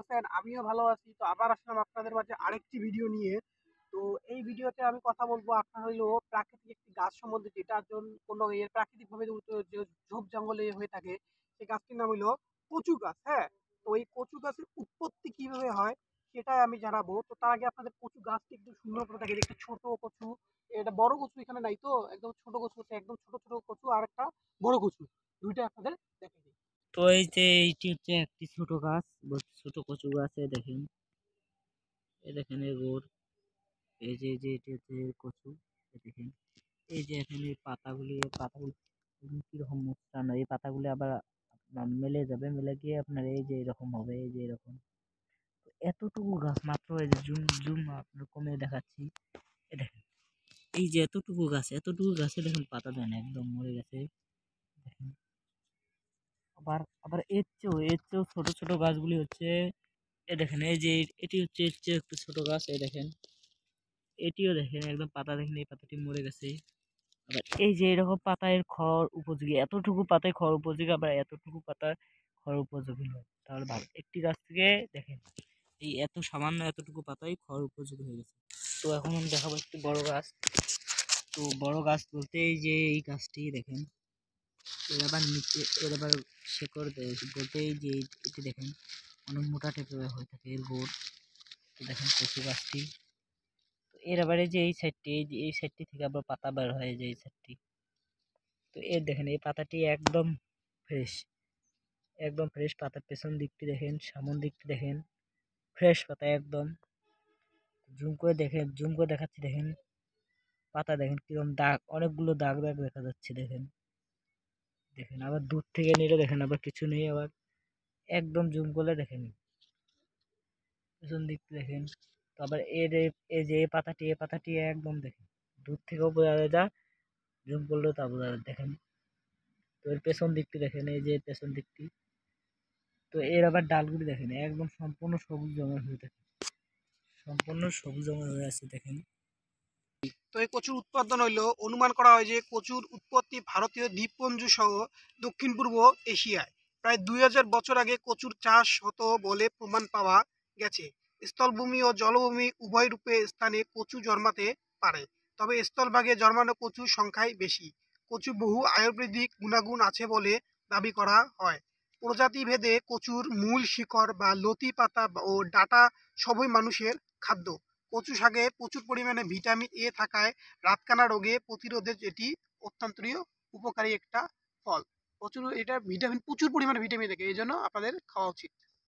আছেন? আমিও ভালো আছি। তো আবার আসলাম আপনাদের মাঝে আরেকটি ভিডিও নিয়ে। তো এই ভিডিওতে আমি কথা বলবো আপনার হইলো প্রাকৃতিক একটি গাছ সম্বন্ধে যেটা কোনো প্রাকৃতিকভাবে যে ঝোপ জঙ্গলে হয়ে থাকে সেই গাছটির নাম হইলো কচু গাছ, হ্যাঁ? তো এই কচু গাছের উৎপত্তি কিভাবে হয় সেটাই আমি জানাবো। তো তার আগে আপনাদের কচু গাছটি একটু সুন্দর করে দেখেন। একটু ছোট কচু, এটা বড় কচু এখানে নাই তো একদম ছোট কচু আছে, একদম ছোট ছোট কচু আর একটা বড় কচু। ২ টা আপনাদের দেখাই দিই। তো এই যে এইটি হচ্ছে একটি ছোট গাছ, ছোট কচু গাছ। দেখেন, এই দেখেন এর গোড়। এই যে এটি হচ্ছে কচু। দেখেন, এই যে এখানে পাতাগুলি কিরকম মোটা, এই পাতাগুলি আবার আপনার মেলে যাবে, মেলে গিয়ে আপনার এই যে এরকম হবে, এই যে এরকম। তো এতটুকু গাছ মাত্র, এই যে জুম জুম আপনার কমে দেখাচ্ছি। দেখেন, এই যে এতটুকু গাছে দেখুন পাতা দেন একদম মরে গেছে। দেখেন, আবার আবার এর চেয়েও ছোট ছোট গাছগুলি হচ্ছে, দেখেন এই যে এটি হচ্ছে এর চেয়ে একটু ছোট গাছ। দেখেন, এটিও দেখেন একদম পাতা, দেখেন এই পাতাটি মরে গেছে। আবার এই যে এরকম পাতায় খড় উপযোগী, এতটুকু পাতায় খড় উপযোগী, আবার এতটুকু পাতা খড় উপযোগী নয়। তাহলে ভাব, একটি গাছ থেকে দেখেন এই এত সামান্য এতটুকু পাতায় খড় উপযোগী হয়ে গেছে। তো এখন আমি দেখাবো একটি বড় গাছ। তো বড় গাছ বলতে এই যে এই গাছটি দেখেন, এর আবার নিচে, এর আবার শেকড় বলতে এই যে এটি দেখেন অনেক মোটা টাইপের হয়ে থাকে এর গোড়। তো দেখেন কচু গাছটি, তো এর আবার এই যে এই সাইডটি, এই যে এই সাইডটি থেকে আবার পাতা বের হয়, এই যে এই সাইডটি। তো এর দেখেন এই পাতাটি একদম ফ্রেশ, একদম ফ্রেশ। পাতার পেছন দিকটি দেখেন, সামন দিকটি দেখেন, ফ্রেশ পাতা একদম। জুম করে দেখাচ্ছি, দেখেন পাতা দেখেন কিরকম দাগ, অনেকগুলো দাগ দাগ দেখা যাচ্ছে। দেখেন, দেখেন আবার দূর থেকে নিলে দেখেন আবার কিছু নেই, আবার একদম জুম করলে দেখেন পেছন দিকটি দেখেন। তো আবার এই যে এই পাতাটি একদম দেখেন দূর থেকেও বোঝা যায়, যা জুম করলেও তা বোঝা যায়। দেখেন, তো এর পেছন দিকটি দেখেন, এই যে পেছন দিকটি। তো এর আবার ডালগুলি দেখেন একদম সম্পূর্ণ সবুজ রঙের হয়ে থাকে, সম্পূর্ণ সবুজ রঙের হয়ে আছে। দেখেন, তো এই কচুর উৎপাদন হইলো, অনুমান করা হয় যে কচুর উৎপত্তি ভারতীয় দ্বীপপুঞ্জ সহ দক্ষিণ পূর্ব এশিয়ায় প্রায় ২০০০ বছর আগে কচুর চাষ হতো বলে প্রমাণ পাওয়া গেছে। স্থলভূমি ও জলভূমি উভয় রূপে স্থানে কচু জন্মাতে পারে, তবে স্থলভাগে জন্মানো কচুর সংখ্যাই বেশি। কচু বহু আয়ুর্বেদিক গুণাগুণ আছে বলে দাবি করা হয়। প্রজাতি ভেদে কচুর মূল, শিকড় বা লতি, পাতা ও ডাঁটা সবই মানুষের খাদ্য। কচু শাকে প্রচুর পরিমাণে ভিটামিন এ থাকায় রাতকানা রোগে প্রতিরোধে এটি অত্যন্তই উপকারী একটা ফল। প্রচুর এটা ভিটামিন, প্রচুর পরিমাণে ভিটামিন থাকে, এই জন্য আপনাদের খাওয়া উচিত।